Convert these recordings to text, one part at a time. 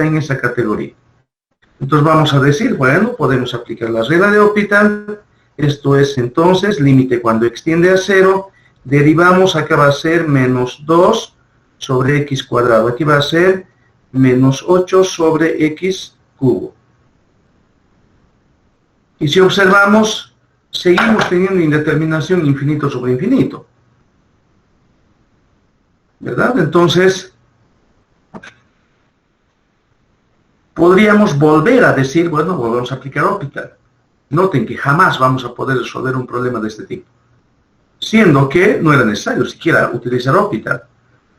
en esa categoría. Entonces vamos a decir, bueno, podemos aplicar la regla de Hospital. Esto es entonces límite cuando extiende a 0. Derivamos, acá va a ser menos 2 sobre x cuadrado. Aquí va a ser menos 8 sobre x cubo. Y si observamos, seguimos teniendo indeterminación infinito sobre infinito, ¿verdad? Entonces, podríamos volver a decir, bueno, volvemos a aplicar Hospital. Noten que jamás vamos a poder resolver un problema de este tipo, siendo que no era necesario siquiera utilizar Hospital.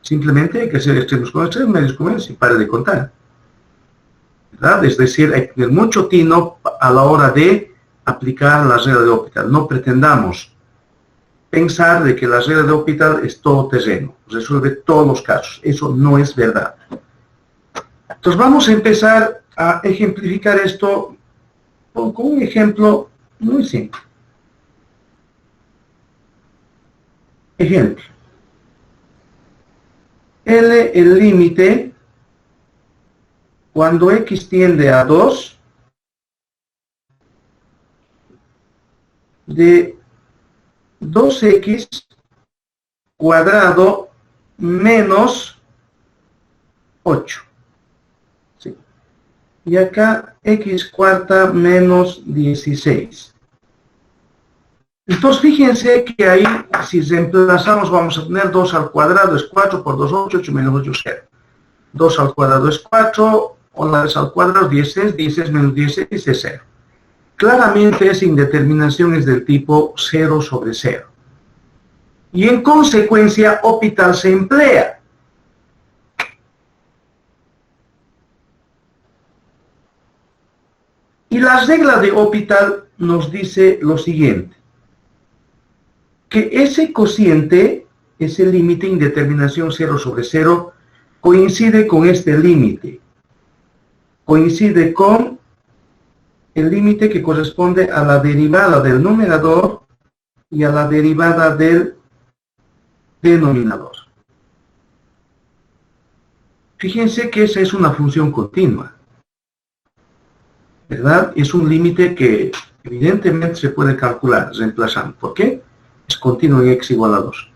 Simplemente hay que hacer extremos con extremos, medios con medios y pare de contar, ¿verdad? Es decir, hay que tener mucho tino a la hora de aplicar la regla de Hospital. No pretendamos pensar de que la regla de Hospital es todo terreno, resuelve todos los casos. Eso no es verdad. Entonces vamos a empezar a ejemplificar esto con un ejemplo muy simple. Ejemplo. L, el límite, cuando x tiende a 2, de 2x cuadrado menos 8. ¿Sí? Y acá x cuarta menos 16. Entonces fíjense que ahí, si reemplazamos, vamos a tener 2 al cuadrado es 4 por 2, 8, 8 menos 8, 0. 2 al cuadrado es 4, 1 vez al cuadrado 16, 16 menos 16 es 0. Claramente esa indeterminación es del tipo 0 sobre 0. Y en consecuencia, Hospital se emplea. Y la regla de Hospital nos dice lo siguiente, que ese cociente, ese límite indeterminación 0 sobre 0, coincide con este límite. Coincide con el límite que corresponde a la derivada del numerador y a la derivada del denominador. Fíjense que esa es una función continua, ¿verdad? Es un límite que evidentemente se puede calcular reemplazando. ¿Por qué? Es continuo en x igual a 2.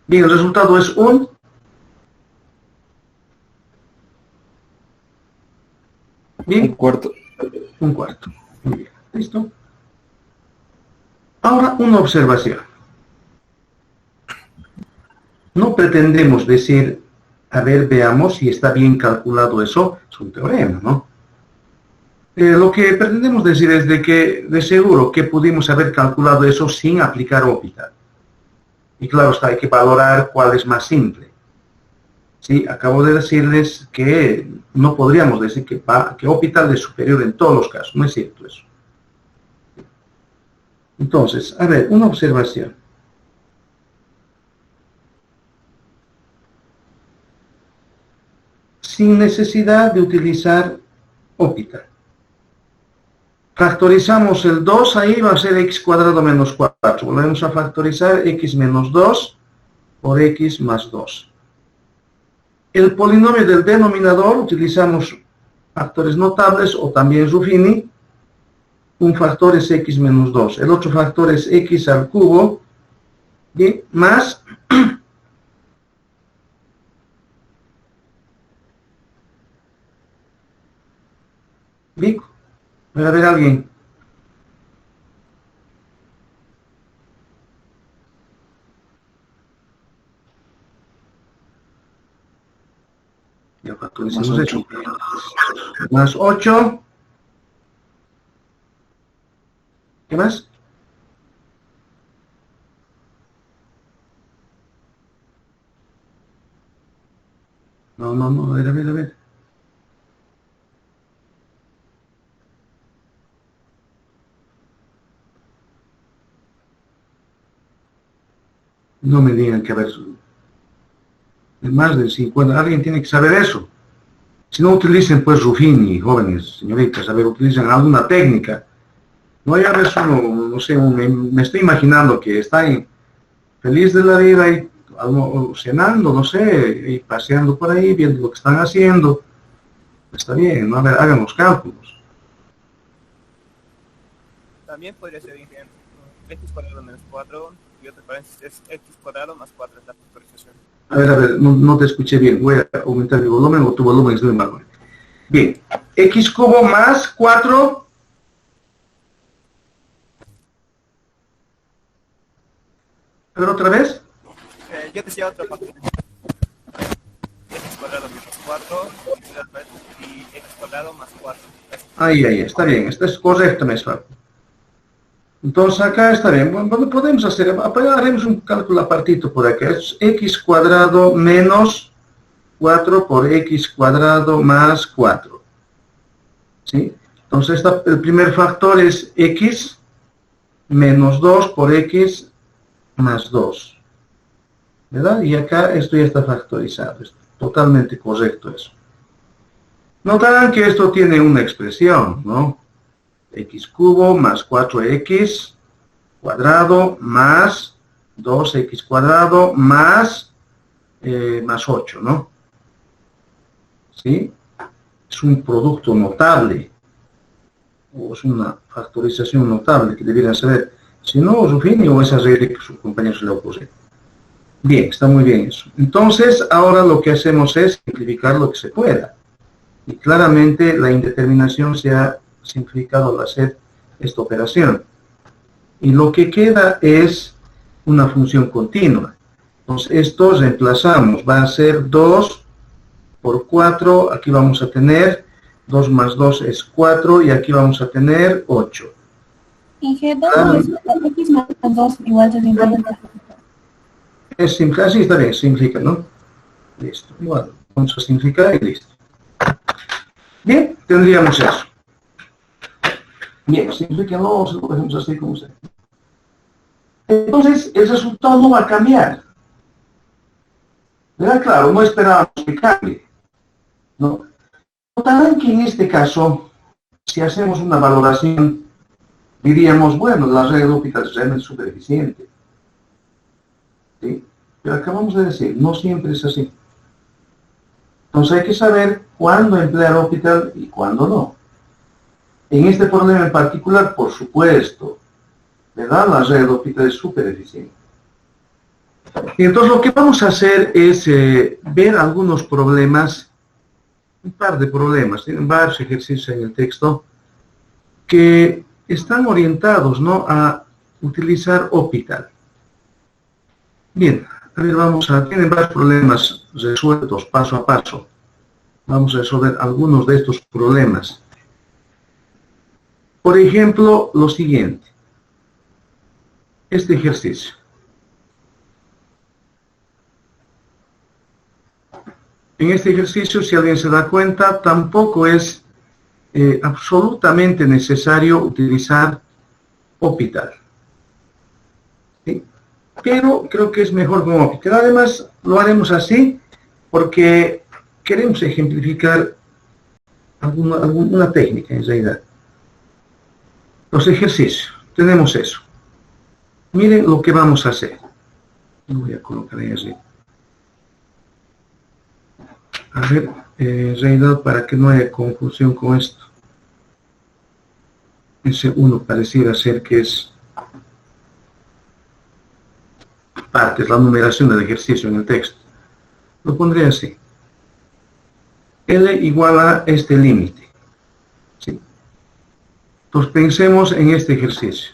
Bien, el resultado es un cuarto. Un cuarto. Muy bien. ¿Listo? Ahora una observación. No pretendemos decir, a ver, veamos si está bien calculado eso. Es un teorema, ¿no? Lo que pretendemos decir es de que, de seguro, que pudimos haber calculado eso sin aplicar Hospital. Y claro está, hay que valorar cuál es más simple. Sí, acabo de decirles que no podríamos decir que Hospital es superior en todos los casos. No es cierto eso. Entonces, a ver, una observación. Sin necesidad de utilizar Hospital. Factorizamos el 2, ahí va a ser x cuadrado menos 4. Volvemos a factorizar x menos 2 por x más 2. El polinomio del denominador, utilizamos factores notables o también Ruffini. Un factor es x menos 2. El otro factor es x al cubo y más Vic. A ver, alguien. Ya factorizamos más 8. Más 8. ¿Qué más? No, a ver. No me digan que a ver, más del 50, alguien tiene que saber eso. Si no utilicen pues Ruffini, jóvenes, señoritas, a ver, utilicen alguna técnica. No hay a veces uno, no sé, me estoy imaginando que está feliz de la vida y cenando, no sé, y paseando por ahí, viendo lo que están haciendo. Está bien, ¿no? A ver, hagan los cálculos. También podría ser bien x cuadrado menos 4 y otra paréntesis es x cuadrado más 4 es la factorización. A ver, no te escuché bien. Voy a aumentar mi volumen o tu volumen es muy bajo. Bien, x cubo más 4. A ver, otra vez. Yo decía otra factorización. X cuadrado menos 4 y x cuadrado más 4. Ahí, está bien. Esto es correcto, Mesfar. Entonces acá está bien. Bueno, podemos hacer, haremos un cálculo apartito por acá. Es x cuadrado menos 4 por x cuadrado más 4. ¿Sí? Entonces el primer factor es x menos 2 por x más 2. ¿Verdad? Y acá esto ya está factorizado. Es totalmente correcto eso. Notarán que esto tiene una expresión, ¿no? X cubo más 4x cuadrado más 2x cuadrado más 8, ¿no? ¿Sí? Es un producto notable, o es una factorización notable que debieran saber. Si no, Rufini o esa regla que su compañero se le ocurre. Bien, está muy bien eso. Entonces, ahora lo que hacemos es simplificar lo que se pueda. Y claramente la indeterminación se ha simplificado al hacer esta operación. Y lo que queda es una función continua. Entonces, esto reemplazamos. Va a ser 2 por 4. Aquí vamos a tener 2 más 2 es 4. Y aquí vamos a tener 8. Y G2 es x más 2 igual se simplifica. Es simple, así está bien, simplifica, ¿no? Listo. Igual, vamos a simplificar y listo. Bien, tendríamos eso. Bien, simplifíquenlo, lo dejamos así como sea. Entonces, el resultado no va a cambiar. ¿Verdad? Claro, no esperábamos que cambie. ¿No? Notarán que en este caso, si hacemos una valoración, diríamos, bueno, la regla de L'Hopital es realmente súper eficiente. ¿Sí? Pero acabamos de decir, no siempre es así. Entonces hay que saber cuándo emplear L'Hopital y cuándo no. En este problema en particular, por supuesto, ¿verdad? La regla de L'Hopital es súper eficiente. Y entonces lo que vamos a hacer es ver algunos problemas, un par de problemas, tienen varios ejercicios en el texto, que están orientados, ¿no?, a utilizar L'Hopital. Bien, a ver, tienen varios problemas resueltos paso a paso. Vamos a resolver algunos de estos problemas. Por ejemplo, lo siguiente. Este ejercicio. En este ejercicio, si alguien se da cuenta, tampoco es absolutamente necesario utilizar L'Hopital. ¿Sí? Pero creo que es mejor con L'Hopital. Además, lo haremos así porque queremos ejemplificar alguna técnica en realidad. Los ejercicios, tenemos eso. Miren lo que vamos a hacer. Lo voy a colocar ahí así. A ver, en realidad, para que no haya confusión con esto. Ese 1 pareciera ser que es parte, es la numeración del ejercicio en el texto. Lo pondré así. L igual a este límite. ¿Sí? Entonces pensemos en este ejercicio.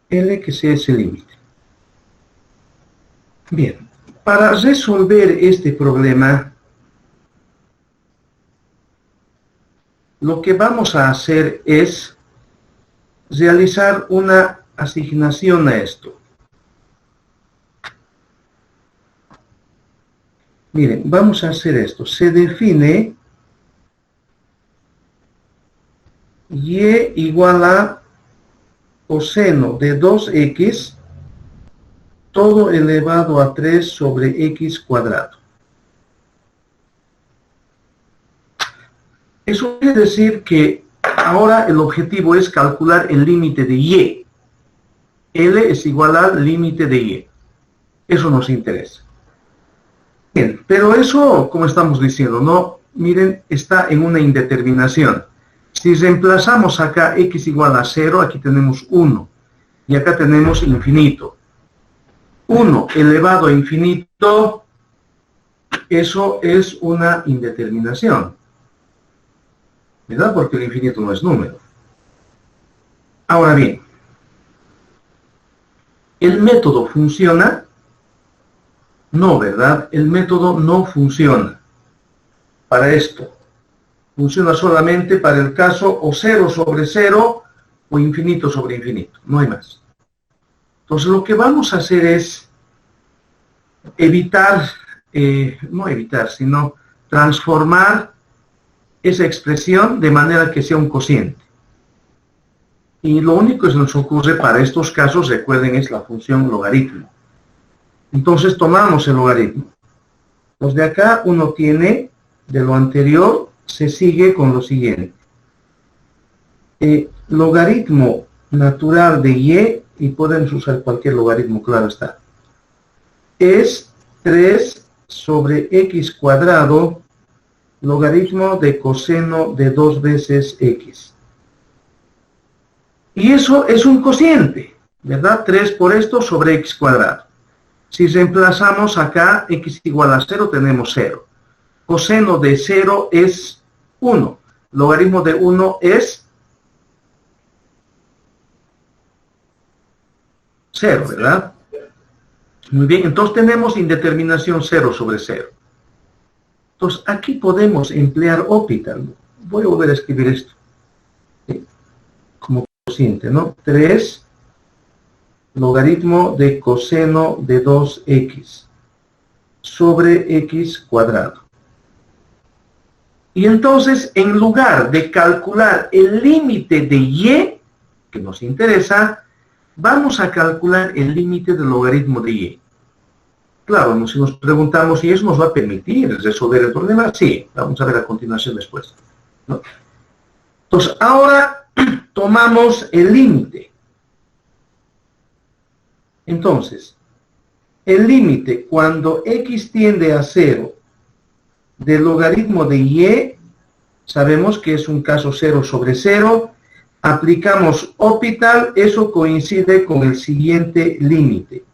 L que sea ese límite. Bien, para resolver este problema, lo que vamos a hacer es realizar una asignación a esto. Miren, vamos a hacer esto. Se define y igual a coseno de 2x todo elevado a 3 sobre x cuadrado. Eso quiere decir que ahora el objetivo es calcular el límite de y. L es igual al límite de y. Eso nos interesa. Bien, pero eso, como estamos diciendo, no, miren, está en una indeterminación. Si reemplazamos acá x igual a 0, aquí tenemos 1. Y acá tenemos infinito. 1 elevado a infinito, eso es una indeterminación. ¿Verdad? Porque el infinito no es número. Ahora bien, ¿el método funciona? No, ¿verdad? El método no funciona para esto. Funciona solamente para el caso o 0 sobre 0 o infinito sobre infinito. No hay más. Entonces lo que vamos a hacer es no evitar, sino transformar esa expresión de manera que sea un cociente. Y lo único que se nos ocurre para estos casos, recuerden, es la función logaritmo. Entonces tomamos el logaritmo. Los de acá uno tiene, de lo anterior, se sigue con lo siguiente. Logaritmo natural de y podemos usar cualquier logaritmo, claro está, es 3 sobre x cuadrado logaritmo de coseno de 2 veces x. Y eso es un cociente, ¿verdad? 3 por esto sobre x cuadrado. Si reemplazamos acá x igual a 0, tenemos 0. Coseno de 0 es 1. Logaritmo de 1 es 0, ¿verdad? Muy bien, entonces tenemos indeterminación 0 sobre 0. Entonces aquí podemos emplear Hopital. Voy a volver a escribir esto. ¿Sí? Como cociente, ¿no? 3 logaritmo de coseno de 2x sobre x cuadrado. Y entonces, en lugar de calcular el límite de y, que nos interesa, vamos a calcular el límite del logaritmo de y. Claro, si nos preguntamos si eso nos va a permitir resolver el problema, sí, vamos a ver a continuación después, ¿no? Entonces, ahora tomamos el límite. Entonces, el límite cuando x tiende a 0 del logaritmo de y, sabemos que es un caso 0 sobre 0, aplicamos Hopital, eso coincide con el siguiente límite.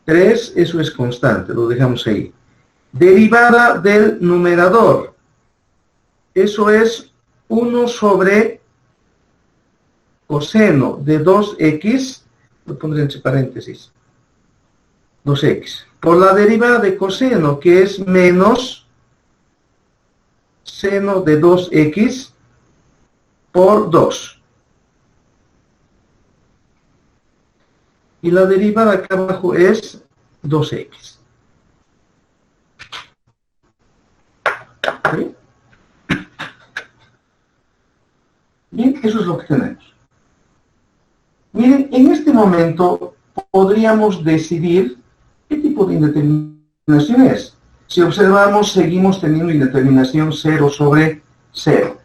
3, eso es constante, lo dejamos ahí. Derivada del numerador, eso es 1 sobre coseno de 2x, lo pondré entre paréntesis, 2x, por la derivada de coseno, que es menos seno de 2x por 2. Y la derivada acá abajo es 2x. ¿Sí? Bien, eso es lo que tenemos. Miren, en este momento podríamos decidir qué tipo de indeterminación es. Si observamos, seguimos teniendo indeterminación 0 sobre 0.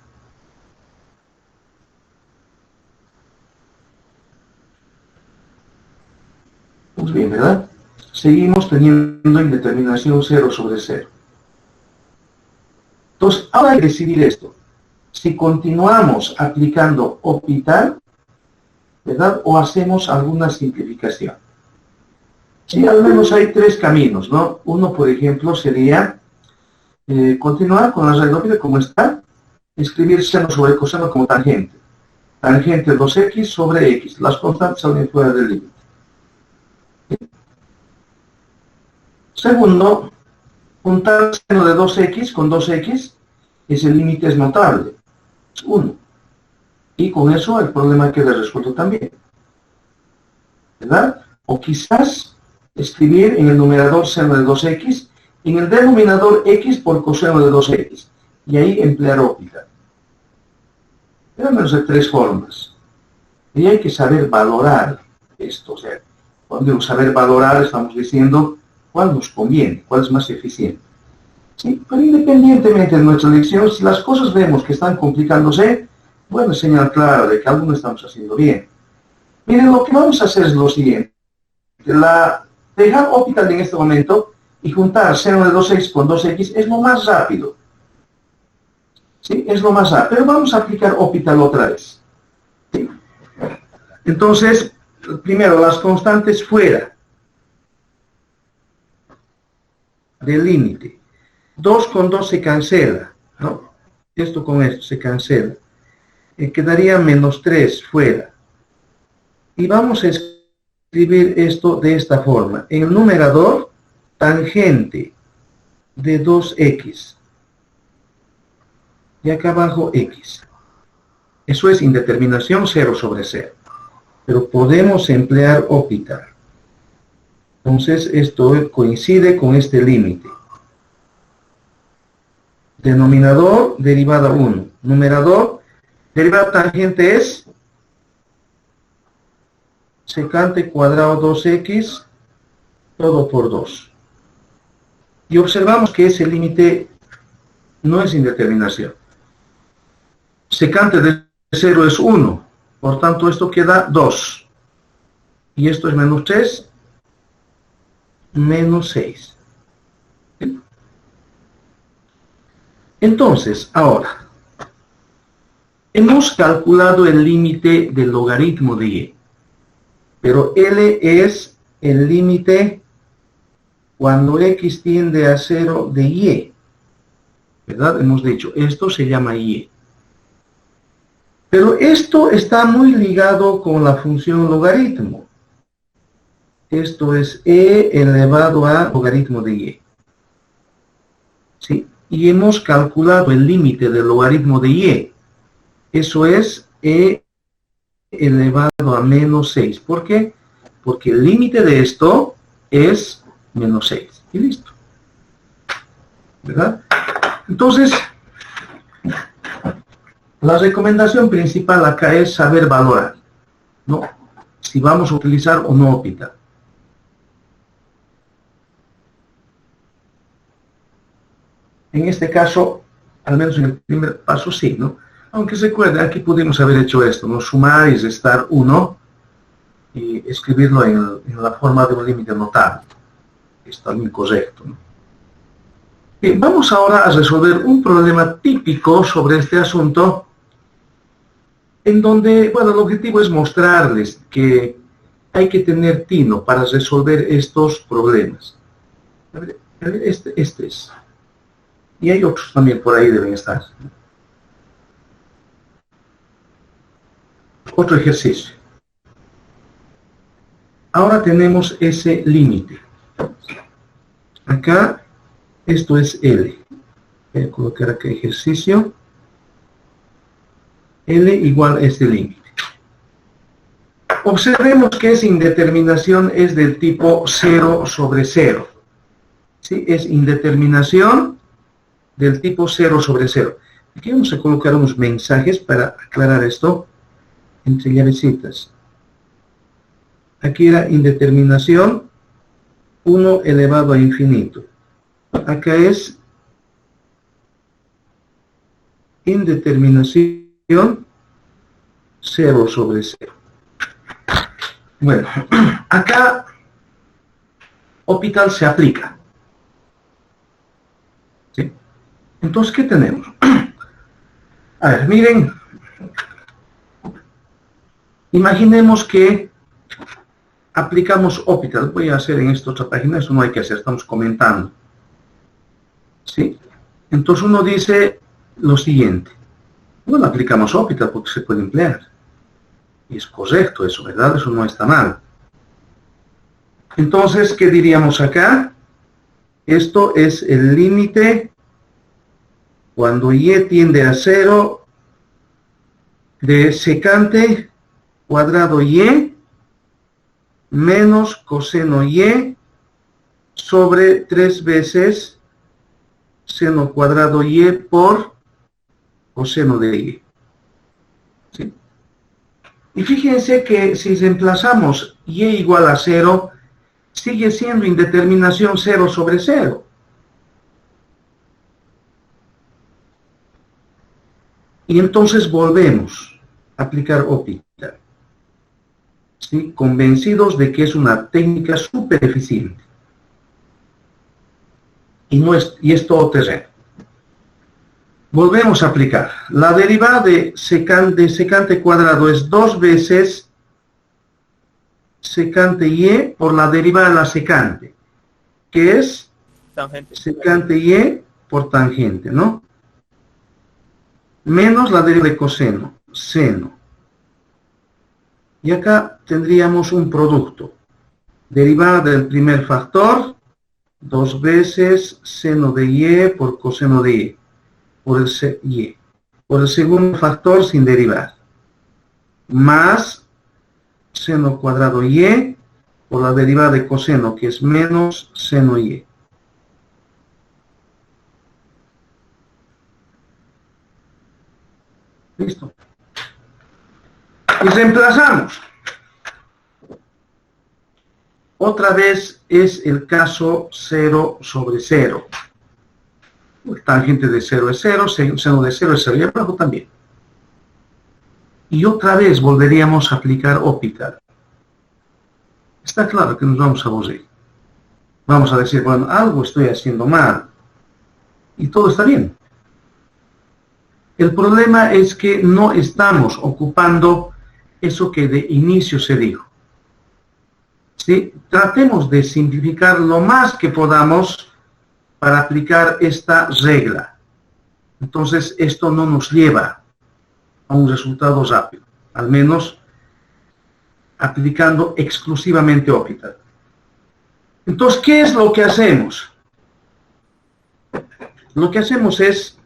Pues bien, ¿verdad? Seguimos teniendo indeterminación 0 sobre 0. Entonces, ahora hay que decidir esto. Si continuamos aplicando Hopital, ¿verdad? O hacemos alguna simplificación. Sí, al menos hay 3 caminos, ¿no? Uno, por ejemplo, sería continuar con la regla Hopital como está, escribir seno sobre coseno como tangente. Tangente 2x sobre x. Las constantes salen fuera del límite. Segundo, juntar seno de 2x con 2x, ese límite es notable, es 1. Y con eso el problema queda resuelto también, ¿verdad? O quizás escribir en el numerador seno de 2x, en el denominador x por coseno de 2x, y ahí emplear Hopital. Hay menos de 3 formas. Y hay que saber valorar esto. O sea, cuando digo saber valorar, estamos diciendo cuál nos conviene, cuál es más eficiente. ¿Sí? Pero independientemente de nuestra elección, si las cosas vemos que están complicándose, bueno, es señal clara de que algo no estamos haciendo bien. Miren, lo que vamos a hacer es lo siguiente. Dejar Hopital en este momento y juntar seno de 2x con 2x es lo más rápido. ¿Sí? Es lo más rápido. Pero vamos a aplicar Hopital otra vez. ¿Sí? Entonces, primero, las constantes fuera del límite. 2 con 2 se cancela, ¿no? Esto con esto se cancela. Quedaría menos 3 fuera. Y vamos a escribir esto de esta forma. En el numerador, tangente de 2x. Y acá abajo, x. Eso es indeterminación 0 sobre 0. Pero podemos emplear Hopital. Entonces, esto coincide con este límite. Denominador, derivada 1. Numerador, derivada tangente es secante cuadrado 2x, todo por 2. Y observamos que ese límite no es indeterminación. Secante de 0 es 1, por tanto esto queda 2. Y esto es menos 3, menos 6. Entonces, ahora, hemos calculado el límite del logaritmo de y, pero L es el límite cuando x tiende a 0 de y, ¿verdad? Hemos dicho, esto se llama y. Pero esto está muy ligado con la función logaritmo. Esto es e elevado a logaritmo de y. ¿Sí? Y hemos calculado el límite del logaritmo de y. Eso es e elevado a menos 6. ¿Por qué? Porque el límite de esto es menos 6. Y listo. ¿Verdad? Entonces, la recomendación principal acá es saber valorar, ¿no? Si vamos a utilizar o no Hopital. En este caso, al menos en el primer paso sí, ¿no? Aunque recuerden, aquí pudimos haber hecho esto, ¿no? Sumar y restar 1 y escribirlo en la forma de un límite notable. Está muy correcto, ¿no? Bien, vamos ahora a resolver un problema típico sobre este asunto, en donde, bueno, el objetivo es mostrarles que hay que tener tino para resolver estos problemas. A ver, este es. Y hay otros también por ahí deben estar. Otro ejercicio. Ahora tenemos ese límite. Acá, esto es L. Voy a colocar acá ejercicio. L igual a este límite. Observemos que esa indeterminación es del tipo 0 sobre 0. ¿Sí? Es indeterminación del tipo 0 sobre 0. Aquí vamos a colocar unos mensajes para aclarar esto entre llavecitas. Aquí era indeterminación 1 elevado a infinito. Acá es indeterminación 0 sobre 0. Bueno, acá Hopital se aplica. ¿Sí? Entonces, ¿qué tenemos? A ver, miren. Imaginemos que aplicamos Hopital. Voy a hacer en esta otra página, eso no hay que hacer, estamos comentando. ¿Sí? Entonces uno dice lo siguiente. Bueno, aplicamos Hopital porque se puede emplear. Y es correcto eso, ¿verdad? Eso no está mal. Entonces, ¿qué diríamos acá? Esto es el límite cuando y tiende a 0 de secante cuadrado y menos coseno y sobre 3 veces seno cuadrado y por coseno de y. ¿Sí? Y fíjense que si reemplazamos y igual a 0, sigue siendo indeterminación 0 sobre 0. Y entonces volvemos a aplicar Hopital, ¿sí? Convencidos de que es una técnica súper eficiente. Y es todoterreno. Volvemos a aplicar. La derivada de secante cuadrado es 2 veces secante y por la derivada de la secante, que es Tangente. secante y por tangente, ¿no? Menos la derivada de coseno, seno. Y acá tendríamos un producto. Derivada del primer factor, 2 veces seno de y por coseno de y. Por el segundo factor sin derivar. Más seno cuadrado y por la derivada de coseno, que es menos seno y. Listo. Y reemplazamos. Otra vez es el caso 0 sobre 0. El tangente de 0 es 0, seno de 0 es 0 y abajo también. Y otra vez volveríamos a aplicar Hopital. Está claro que nos vamos a aburrir. Vamos a decir, bueno, algo estoy haciendo mal. Y todo está bien. El problema es que no estamos ocupando eso que de inicio se dijo. ¿Sí? Tratemos de simplificar lo más que podamos para aplicar esta regla. Entonces, esto no nos lleva a un resultado rápido, al menos aplicando exclusivamente Hopital. Entonces, ¿qué es lo que hacemos? Lo que hacemos es,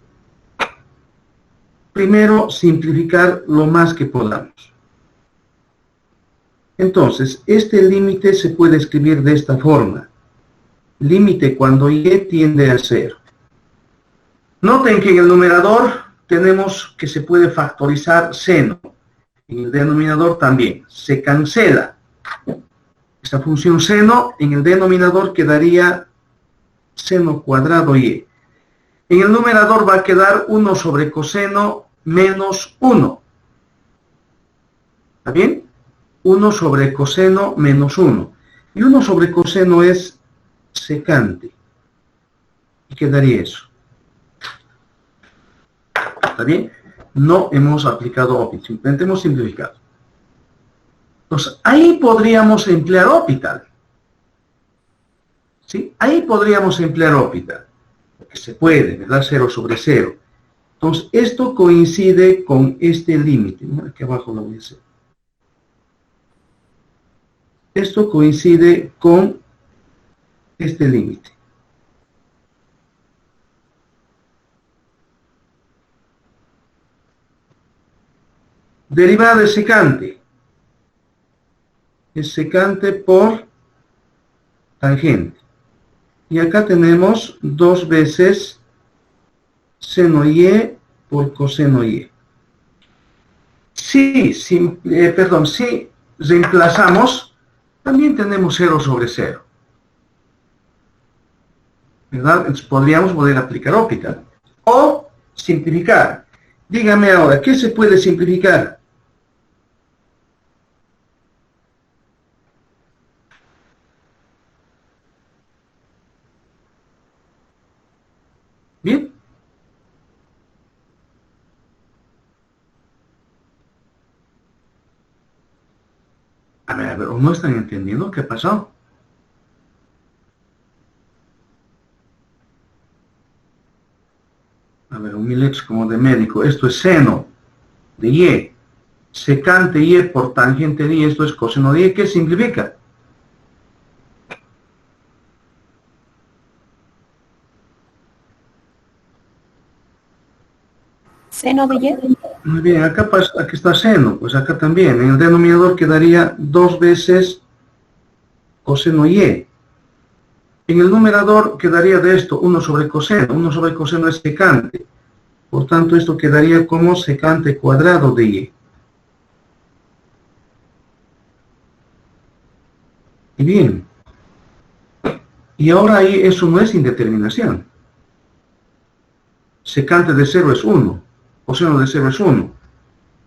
primero, simplificar lo más que podamos. Entonces, este límite se puede escribir de esta forma. Límite cuando y tiende a 0. Noten que en el numerador tenemos que se puede factorizar seno. En el denominador también. Se cancela esta función seno. En el denominador quedaría seno cuadrado y. En el numerador va a quedar 1 sobre coseno menos 1. ¿Está bien? 1 sobre coseno menos 1. Y 1 sobre coseno es secante. Y quedaría eso. ¿Está bien? No hemos aplicado Hopital, simplemente hemos simplificado. Entonces, ahí podríamos emplear Hopital. ¿Sí? Ahí podríamos emplear Hopital. Porque se puede, ¿verdad? 0 sobre 0. Entonces, esto coincide con este límite. Aquí abajo lo voy a hacer. Esto coincide con este límite. Derivada de secante. Es secante por tangente. Y acá tenemos 2 veces seno y por coseno y. Si reemplazamos, también tenemos 0 sobre 0. ¿Verdad? Entonces podríamos poder aplicar Hopital. O simplificar. Dígame ahora, ¿qué se puede simplificar? ¿Bien? A ver, ¿no están entendiendo qué pasó? A ver, un milex como de médico. Esto es seno de y. Secante y por tangente de y. Esto es coseno de y. ¿Qué simplifica? Seno de y. Muy bien, acá está seno. Pues acá también. En el denominador quedaría 2 veces coseno y. En el numerador quedaría de esto 1 sobre coseno. 1 sobre coseno es secante. Por tanto, esto quedaría como secante cuadrado de y. Y bien. Y ahora ahí eso no es indeterminación. Secante de 0 es 1. Coseno de 0 es 1.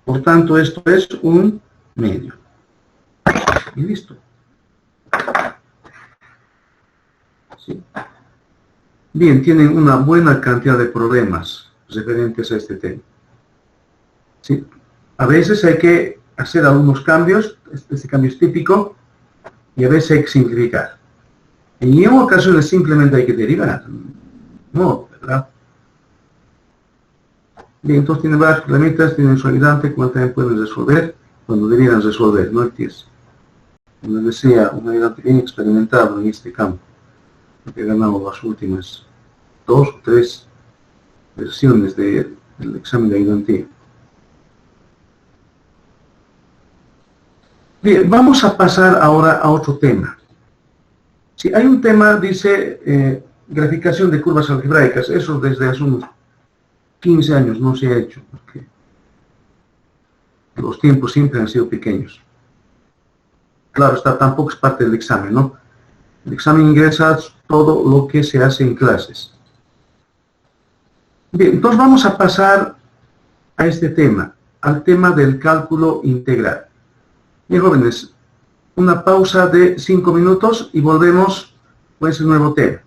Por tanto, esto es un medio. Y listo. ¿Sí? Bien, tienen una buena cantidad de problemas referentes a este tema. ¿Sí? A veces hay que hacer algunos cambios, este cambio es típico, y a veces hay que simplificar. En ocasiones simplemente hay que derivar. No, ¿verdad? Bien, entonces tienen varios problemitas, tienen su ayudante, como también pueden resolver cuando debieran resolver, ¿no? Como les decía, un ayudante bien experimentado en este campo, que ha ganado las últimas 2 o 3 versiones del examen de ayudantía. Bien, vamos a pasar ahora a otro tema. Si hay un tema, dice graficación de curvas algebraicas, eso desde hace unos 15 años no se ha hecho, porque los tiempos siempre han sido pequeños. Claro, está, tampoco es parte del examen, ¿no? El examen ingresa todo lo que se hace en clases. Bien, entonces vamos a pasar a este tema, al tema del cálculo integral. Bien, jóvenes, una pausa de 5 minutos y volvemos con ese nuevo tema.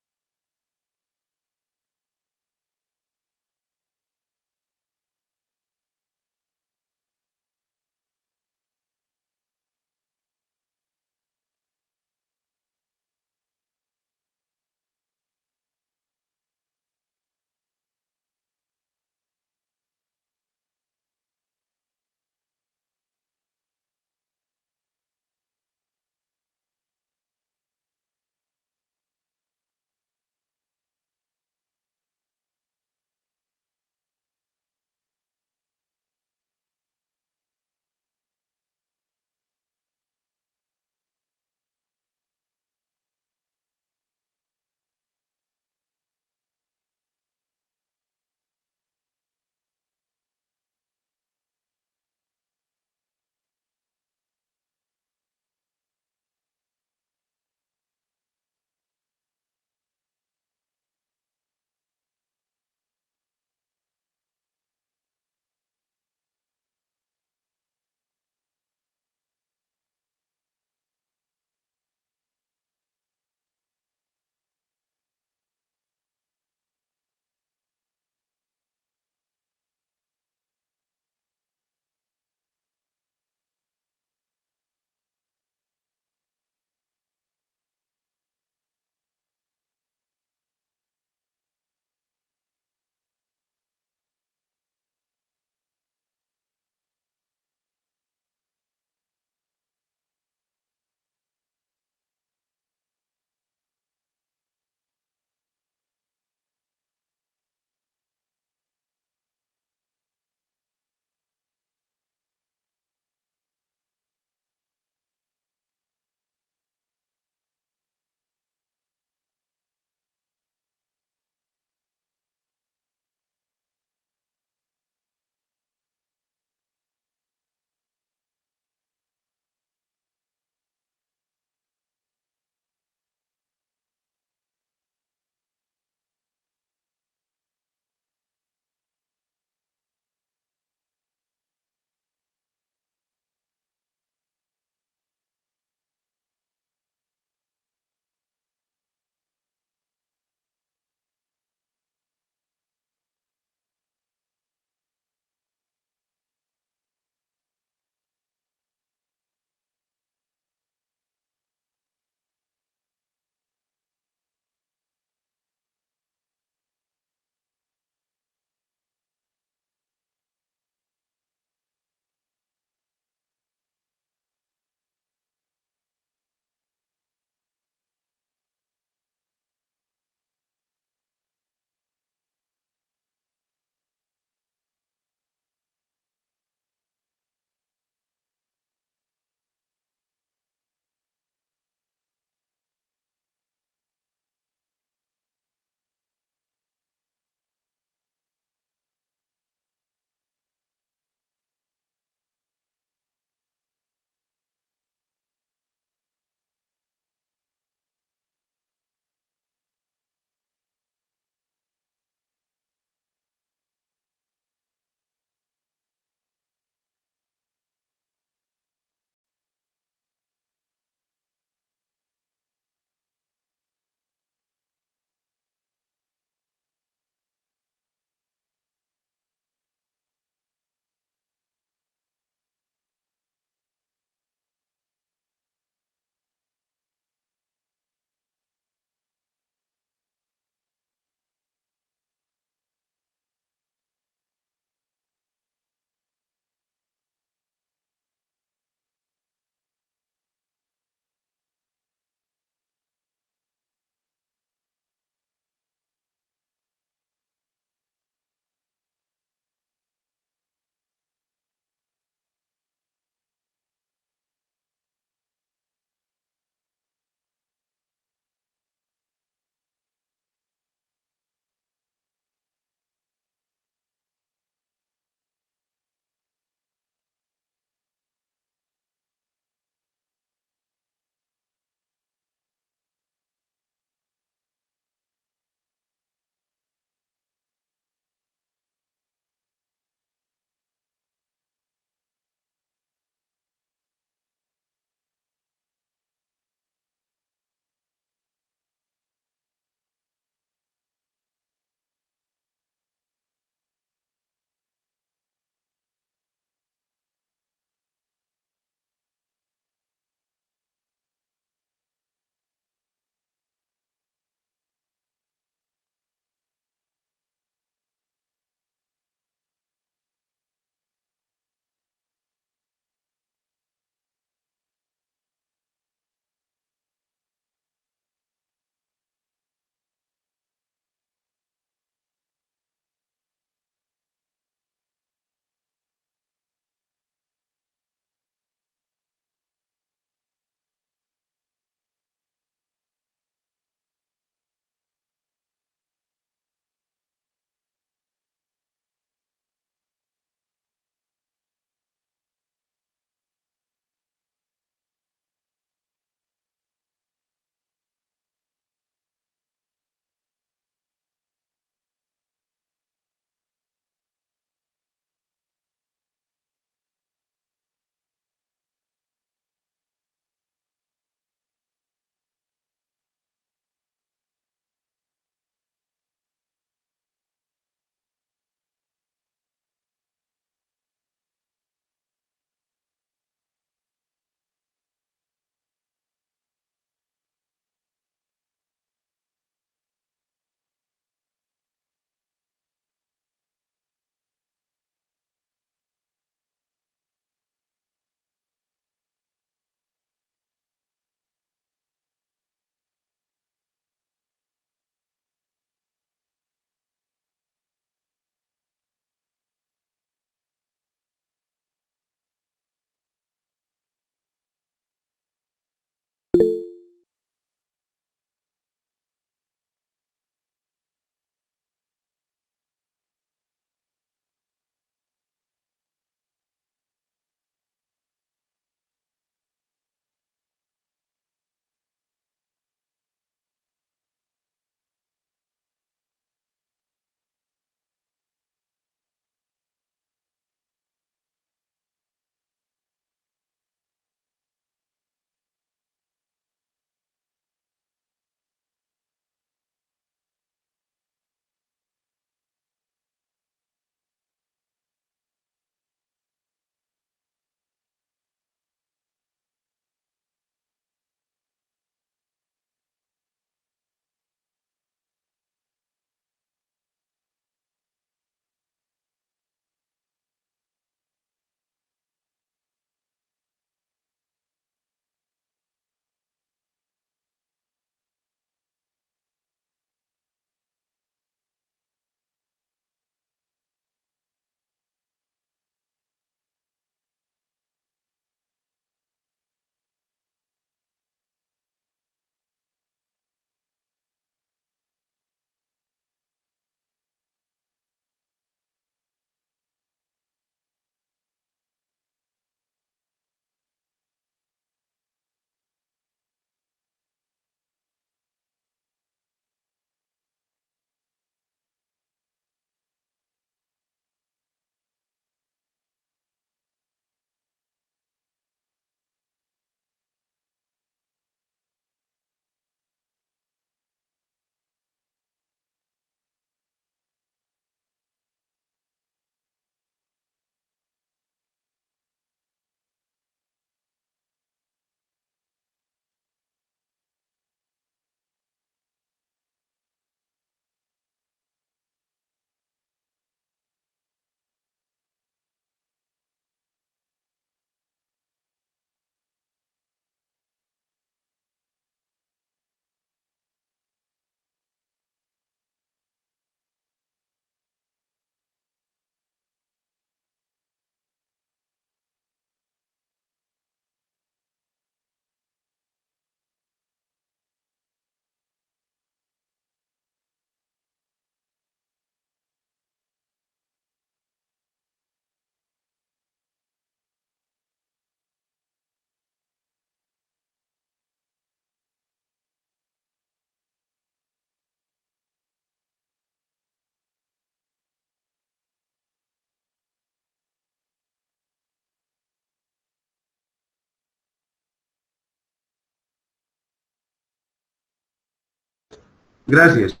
Gracias.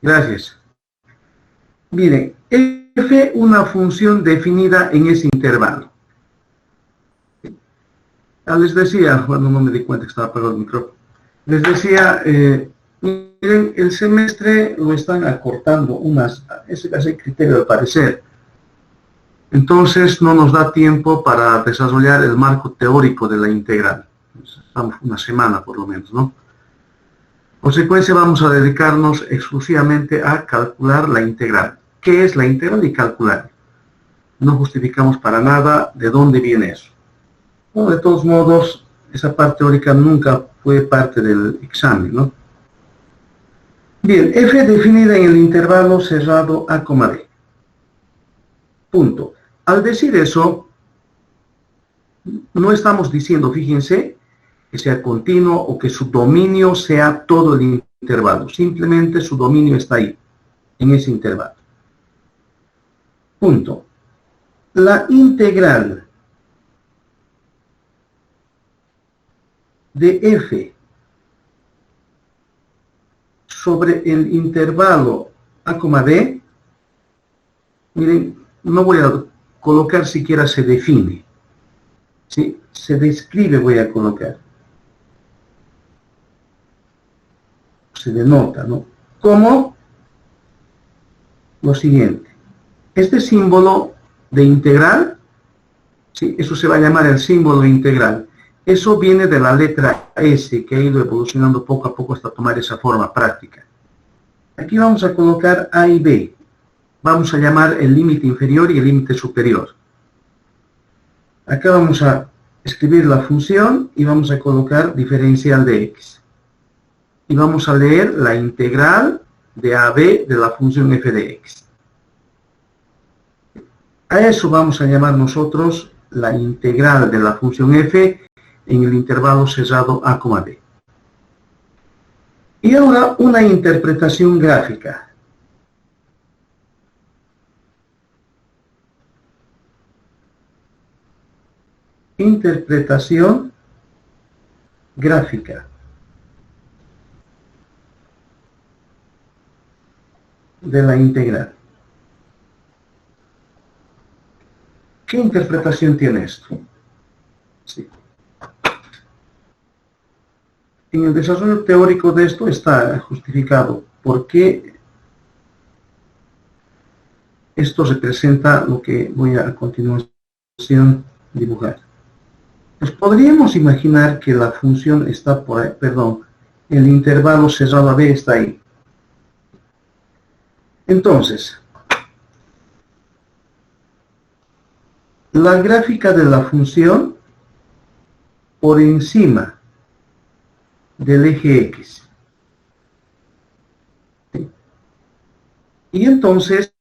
Gracias. Miren, f una función definida en ese intervalo. Les decía, bueno, no me di cuenta que estaba apagado el micrófono. Les decía, miren, el semestre lo están acortando ese es el criterio al parecer. Entonces no nos da tiempo para desarrollar el marco teórico de la integral. Estamos una semana por lo menos, ¿no? En consecuencia vamos a dedicarnos exclusivamente a calcular la integral. ¿Qué es la integral y calcular? No justificamos para nada de dónde viene eso. Bueno, de todos modos, esa parte teórica nunca fue parte del examen, ¿no? Bien, f definida en el intervalo cerrado a, d. Punto. Al decir eso, no estamos diciendo, fíjense, que sea continuo o que su dominio sea todo el intervalo. Simplemente su dominio está ahí, en ese intervalo. Punto. La integral de f sobre el intervalo a, d, miren, no voy a colocar siquiera se define, ¿sí? Se describe voy a colocar. Se denota, ¿no? Como lo siguiente. Este símbolo de integral, ¿sí? Eso se va a llamar el símbolo integral. Eso viene de la letra S, que ha ido evolucionando poco a poco hasta tomar esa forma práctica. Aquí vamos a colocar A y B. Vamos a llamar el límite inferior y el límite superior. Acá vamos a escribir la función y vamos a colocar diferencial de x. Y vamos a leer la integral de AB de la función f de x. A eso vamos a llamar nosotros la integral de la función f en el intervalo cerrado a, d. Y ahora una interpretación gráfica. Interpretación gráfica de la integral. ¿Qué interpretación tiene esto? Sí. En el desarrollo teórico de esto está justificado por qué esto representa lo que voy a continuación dibujar. Pues podríamos imaginar que la función está por ahí, perdón, el intervalo cerrado a b está ahí. Entonces, la gráfica de la función por encima del eje X. Y entonces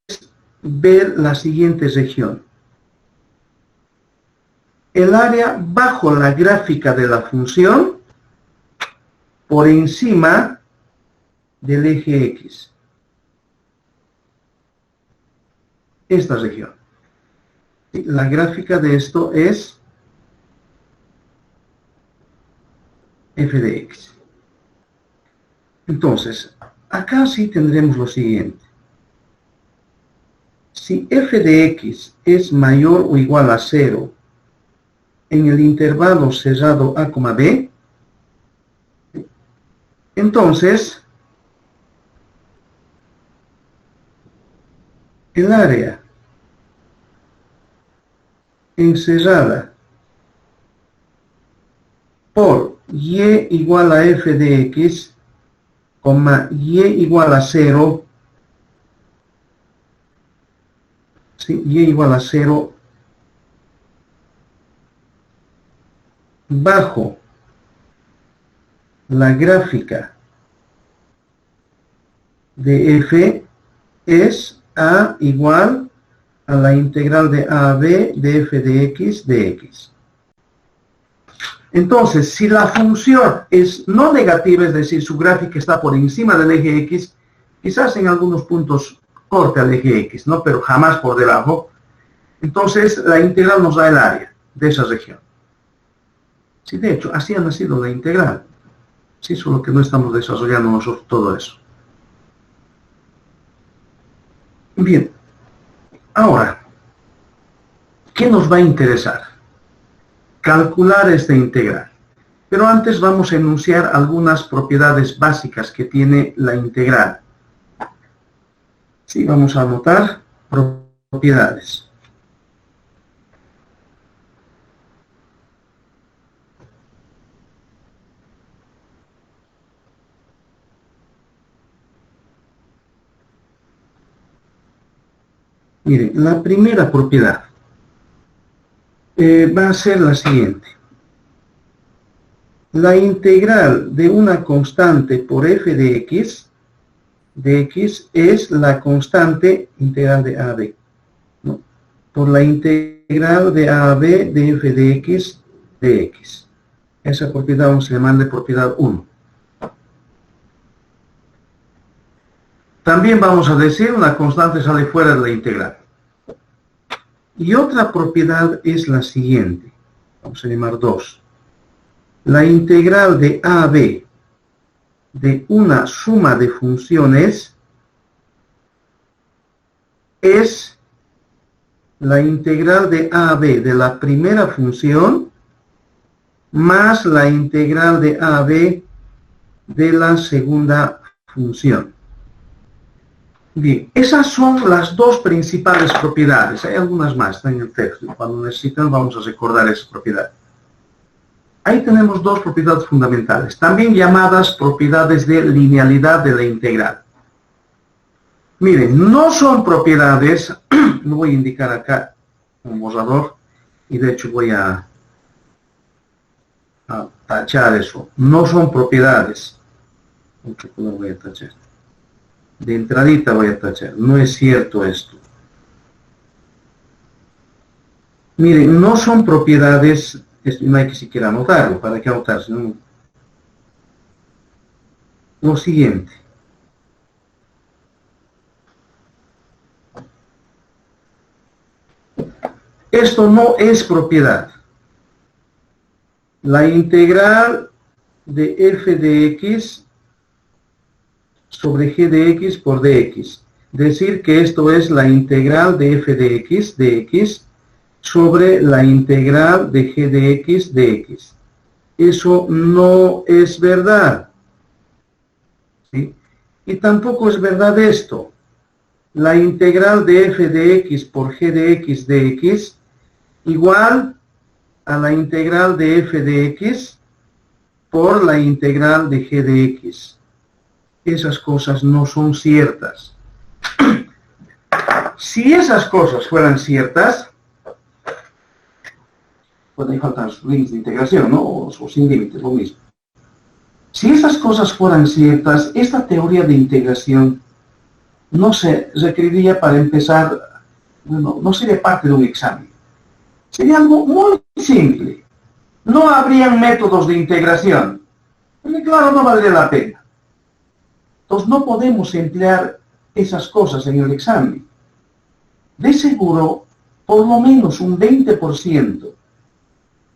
ver la siguiente región. El área bajo la gráfica de la función por encima del eje X. Esta región. La gráfica de esto es f de x. Entonces, acá sí tendremos lo siguiente. Si f de x es mayor o igual a 0 en el intervalo cerrado a, b, entonces el área encerrada por y igual a f de x, y igual a 0, ¿sí? Y igual a 0 bajo la gráfica de f es a igual a la integral de a a b de f de x de x. Entonces, si la función es no negativa, es decir, su gráfica está por encima del eje x, quizás en algunos puntos corte al eje x, ¿no? Pero jamás por debajo. Entonces, la integral nos da el área de esa región. Sí, de hecho, así ha nacido la integral. Sí, solo que no estamos desarrollando nosotros todo eso. Bien, ahora, ¿qué nos va a interesar? Calcular esta integral. Pero antes vamos a enunciar algunas propiedades básicas que tiene la integral. Sí, vamos a anotar propiedades. Miren, la primera propiedad va a ser la siguiente. La integral de una constante por f de x es la constante integral de a a b, ¿no? Por la integral de a a b de f de x. Esa propiedad vamos a llamar de propiedad 1. También vamos a decir una constante sale fuera de la integral. Y otra propiedad es la siguiente. Vamos a llamar 2. La integral de a a b de una suma de funciones es la integral de a a b de la primera función más la integral de a a b de la segunda función. Bien, esas son las dos principales propiedades. Hay algunas más, están en el texto. Cuando necesiten vamos a recordar esa propiedad. Ahí tenemos dos propiedades fundamentales, también llamadas propiedades de linealidad de la integral. Miren, no son propiedades, lo voy a indicar acá un borrador, y de hecho voy a tachar eso. No son propiedades. ¿Qué color voy a tachar? De entradita voy a tachar. No es cierto esto. Miren, no son propiedades. Esto no hay que siquiera anotarlo. ¿Para qué anotarse? ¿No? Lo siguiente. Esto no es propiedad. La integral de f de x sobre g de x por dx. Decir que esto es la integral de f de x sobre la integral de g de x dx. Eso no es verdad. ¿Sí? Y tampoco es verdad esto. La integral de f de x por g de x dx igual a la integral de f de x por la integral de g de x. Esas cosas no son ciertas. Si esas cosas fueran ciertas, pues ahí faltan los límites de integración, ¿no? O sin límites, lo mismo. Si esas cosas fueran ciertas, esta teoría de integración no se requeriría para empezar, bueno, no sería parte de un examen. Sería algo muy simple. No habrían métodos de integración. Porque claro, no valdría la pena. Entonces no podemos emplear esas cosas en el examen. De seguro, por lo menos un 20%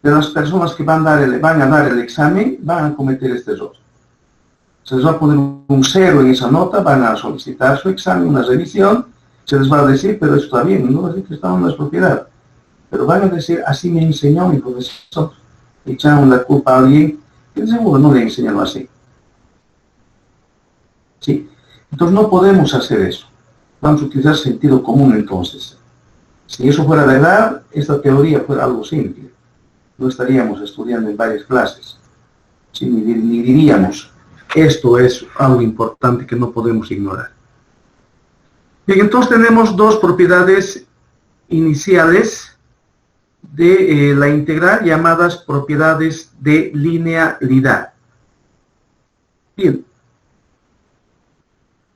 de las personas que van a dar el examen van a cometer este error. Se les va a poner un 0 en esa nota, van a solicitar su examen, una revisión, se les va a decir, pero esto está bien, no va a decir que esta no es propiedad. Pero van a decir, así me enseñó mi profesor. Echaron la culpa a alguien que de seguro no le enseñaron así. ¿Sí? Entonces no podemos hacer eso. Vamos a utilizar sentido común entonces. Si eso fuera verdad, esta teoría fuera algo simple. No estaríamos estudiando en varias clases. ¿Sí? Ni diríamos, esto es algo importante que no podemos ignorar. Bien, entonces tenemos dos propiedades iniciales de la integral llamadas propiedades de linealidad. Bien.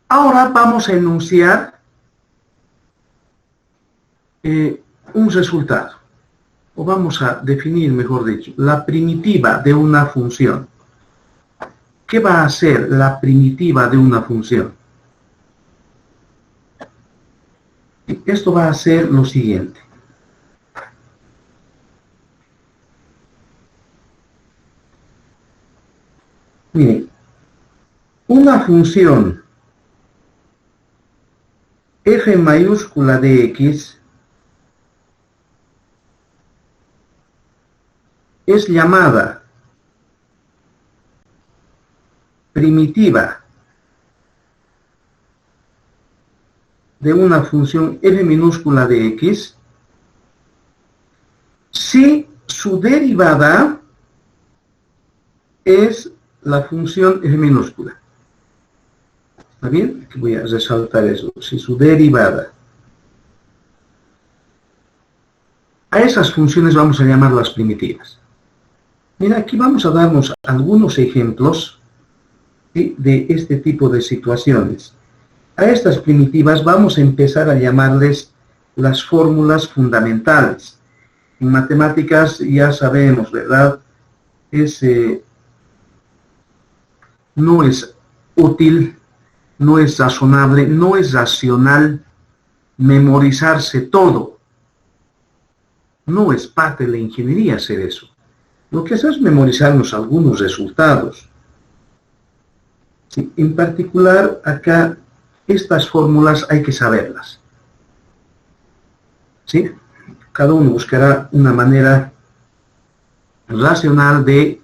Ahora vamos a enunciar un resultado, o vamos a definir, mejor dicho, la primitiva de una función. ¿Qué va a ser la primitiva de una función? Esto va a ser lo siguiente. Miren, una función f mayúscula de x es llamada primitiva de una función f minúscula de x si su derivada es la función f minúscula. ¿Está bien? Aquí voy a resaltar eso. Si su derivada. A esas funciones vamos a llamarlas primitivas. Mira, aquí vamos a darnos algunos ejemplos, ¿sí?, de este tipo de situaciones. A estas primitivas vamos a empezar a llamarles las fórmulas fundamentales. En matemáticas ya sabemos, ¿verdad? No es útil, no es razonable, no es racional memorizarse todo. No es parte de la ingeniería hacer eso. Lo que hace es memorizarnos algunos resultados. Sí, en particular, acá, estas fórmulas hay que saberlas. ¿Sí? Cada uno buscará una manera racional de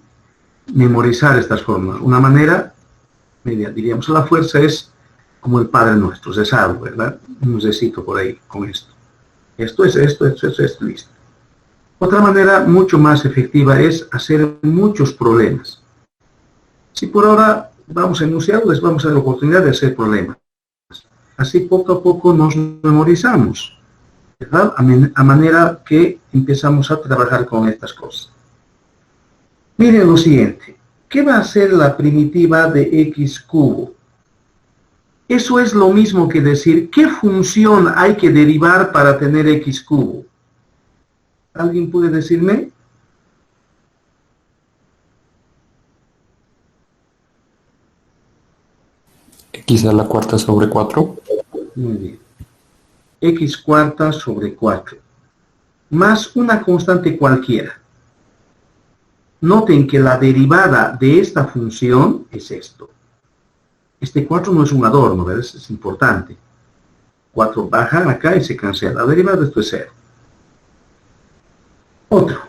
memorizar estas fórmulas. Una manera, diríamos, a la fuerza es como el Padre Nuestro, rezado, ¿verdad? Un recito por ahí con esto. Esto es esto, listo. Otra manera mucho más efectiva es hacer muchos problemas. Si por ahora vamos a enunciarles, vamos a dar la oportunidad de hacer problemas. Así poco a poco nos memorizamos, ¿verdad? A manera que empezamos a trabajar con estas cosas. Miren lo siguiente. ¿Qué va a ser la primitiva de x cubo? Eso es lo mismo que decir, ¿qué función hay que derivar para tener x cubo? ¿Alguien puede decirme? X a la cuarta sobre 4. Muy bien. X cuarta sobre 4. Más una constante cualquiera. Noten que la derivada de esta función es esto. Este 4 no es un adorno, ¿verdad? Es importante. 4 bajan acá y se cancela. La derivada de esto es 0. Otro.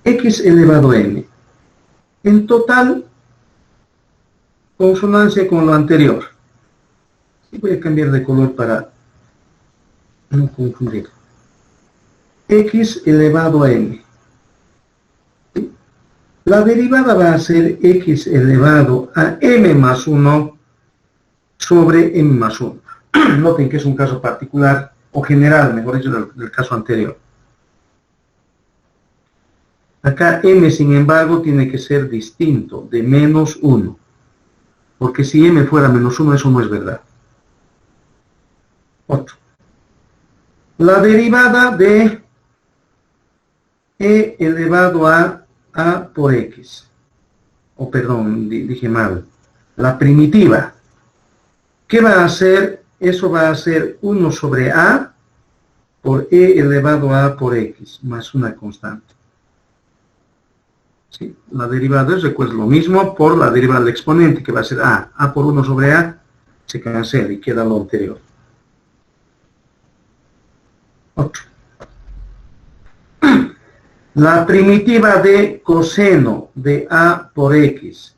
X elevado a n. En total, consonancia con lo anterior. Y voy a cambiar de color para no confundir. X elevado a n. La derivada va a ser x elevado a m más 1 sobre m más 1. Noten que es un caso particular, o general, mejor dicho, del caso anterior. Acá m, sin embargo, tiene que ser distinto, de menos 1. Porque si m fuera menos 1, eso no es verdad. Otro. La derivada de e elevado a por x. O perdón, dije mal. La primitiva. ¿Qué va a hacer? Eso va a ser 1 sobre a por e elevado a por x, más una constante. ¿Sí? La derivada es, recuerda, lo mismo por la derivada del exponente, que va a ser a. A por 1 sobre a se cancela y queda lo anterior. Otro. La primitiva de coseno de a por x.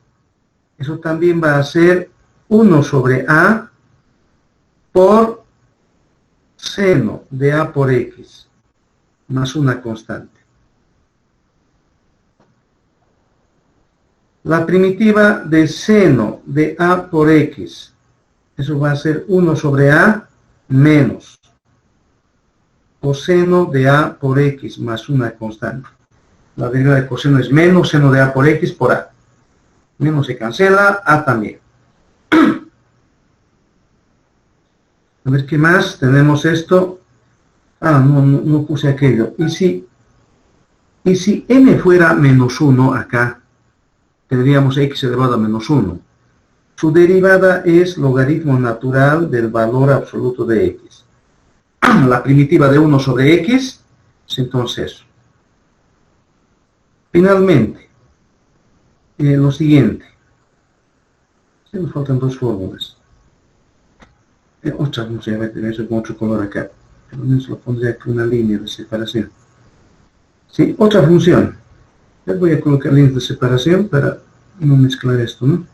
Eso también va a ser 1 sobre a por seno de a por x, más una constante. La primitiva de seno de a por x. Eso va a ser 1 sobre a menos coseno de a por x más una constante. La derivada de coseno es menos seno de a por x por a. Menos se cancela, a también. A ver, ¿qué más? Tenemos esto. No puse aquello. Y si m fuera menos 1 acá, tendríamos x elevado a menos 1. Su derivada es logaritmo natural del valor absoluto de x. La primitiva de 1 sobre x es entonces eso. Finalmente, lo siguiente. Sí, nos faltan dos fórmulas. Otra función, voy a tener eso con otro color acá. Pero no se lo pondré aquí una línea de separación. Sí, otra función. Les voy a colocar líneas de separación para no mezclar esto, ¿no?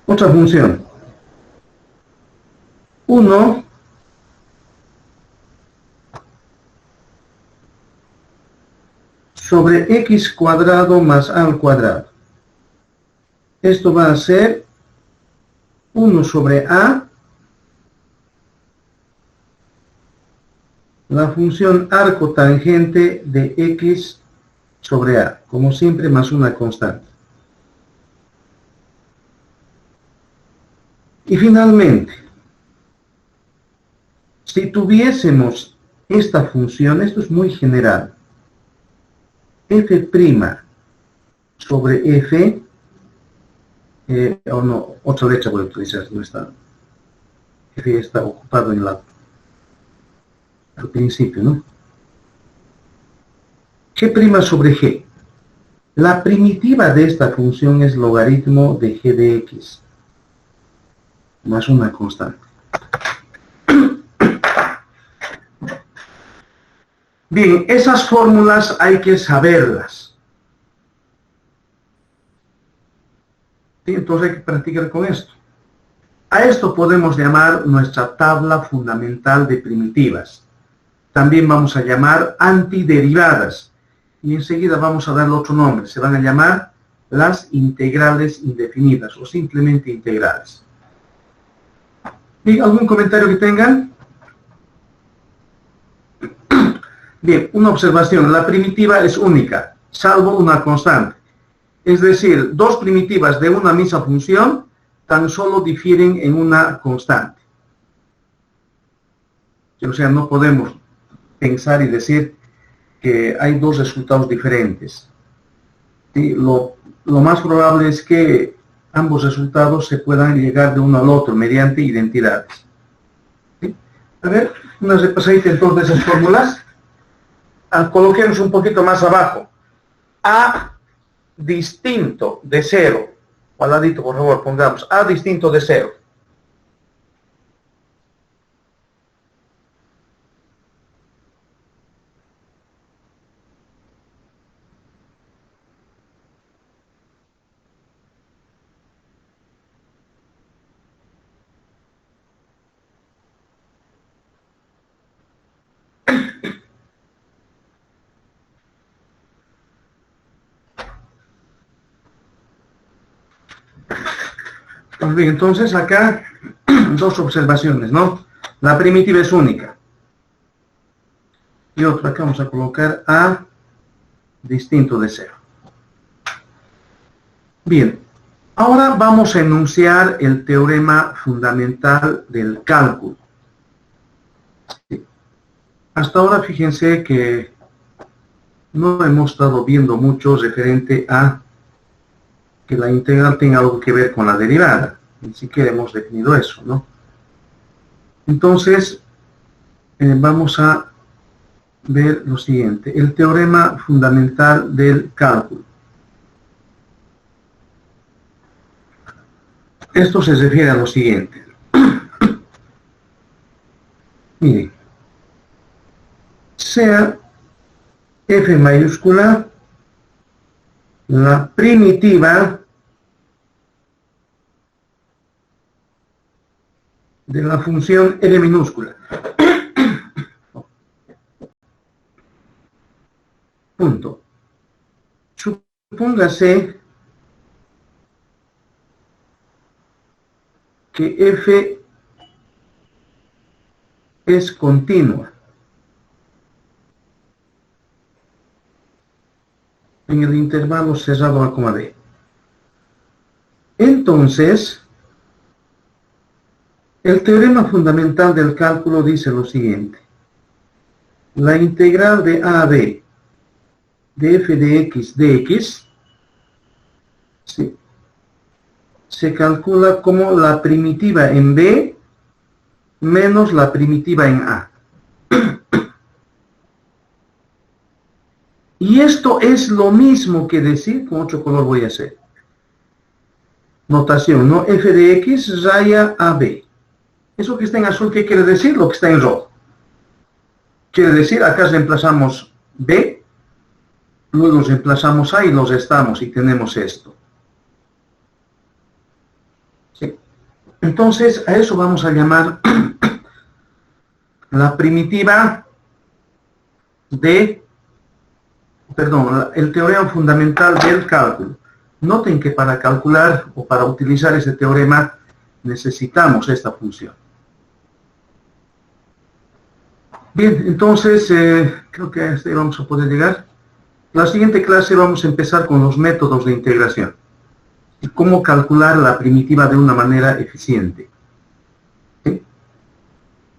Otra función. 1 sobre x cuadrado más a al cuadrado. Esto va a ser 1 sobre a, la función arco tangente de x sobre a, como siempre, más una constante. Y finalmente, si tuviésemos esta función, esto es muy general, f' sobre f, o no, otra letra voy a utilizar, no está, f está ocupado en al principio, ¿no? G' sobre g. La primitiva de esta función es logaritmo de g de x, más una constante. Bien, esas fórmulas hay que saberlas. ¿Sí? Entonces hay que practicar con esto. A esto podemos llamar nuestra tabla fundamental de primitivas. También vamos a llamar antiderivadas. Y enseguida vamos a darle otro nombre. Se van a llamar las integrales indefinidas o simplemente integrales. ¿Bien? ¿Algún comentario que tengan? Bien, una observación. La primitiva es única, salvo una constante. Es decir, dos primitivas de una misma función tan solo difieren en una constante. O sea, no podemos pensar y decir que hay dos resultados diferentes. ¿Sí? Lo más probable es que ambos resultados se puedan llegar de uno al otro mediante identidades. ¿Sí? A ver, una repasadita entonces de esas fórmulas. Coloquemos un poquito más abajo. A distinto de 0. O al ladito, por favor, pongamos A distinto de 0. Pues bien, entonces acá dos observaciones, ¿no? La primitiva es única. Y otra acá vamos a colocar A distinto de 0. Bien, ahora vamos a enunciar el teorema fundamental del cálculo. Sí. Hasta ahora fíjense que no hemos estado viendo mucho referente a que la integral tenga algo que ver con la derivada. Ni siquiera hemos definido eso, ¿no? Entonces, vamos a ver lo siguiente. El teorema fundamental del cálculo. Esto se refiere a lo siguiente. Miren. Sea f mayúscula la primitiva de la función r minúscula. Punto. Supóngase que f es continua en el intervalo cerrado a coma b. Entonces, el teorema fundamental del cálculo dice lo siguiente. La integral de a a b de f de x dx ¿sí? Se calcula como la primitiva en b menos la primitiva en a. Y esto es lo mismo que decir, con otro color voy a hacer. Notación, ¿no? F de X raya AB. Eso que está en azul, ¿qué quiere decir? Lo que está en rojo. Quiere decir, acá reemplazamos B, luego reemplazamos A y lo restamos y tenemos esto. ¿Sí? Entonces, a eso vamos a llamar la primitiva de, perdón, el teorema fundamental del cálculo. Noten que para calcular o para utilizar ese teorema necesitamos esta función. Bien, entonces creo que hasta ahí vamos a poder llegar. La siguiente clase vamos a empezar con los métodos de integración y cómo calcular la primitiva de una manera eficiente. ¿Sí?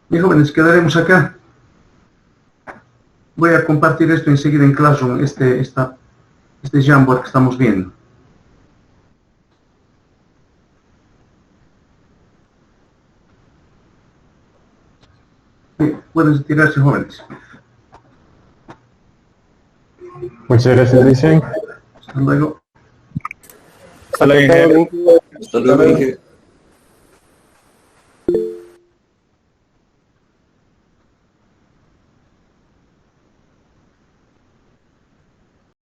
Bien, jóvenes, quedaremos acá. Voy a compartir esto enseguida en Classroom, este Jamboard que estamos viendo. Bien, pueden retirarse, jóvenes. Muchas gracias, Vicente. Hasta luego. Hasta luego, ingeniero. Hasta luego, Inge.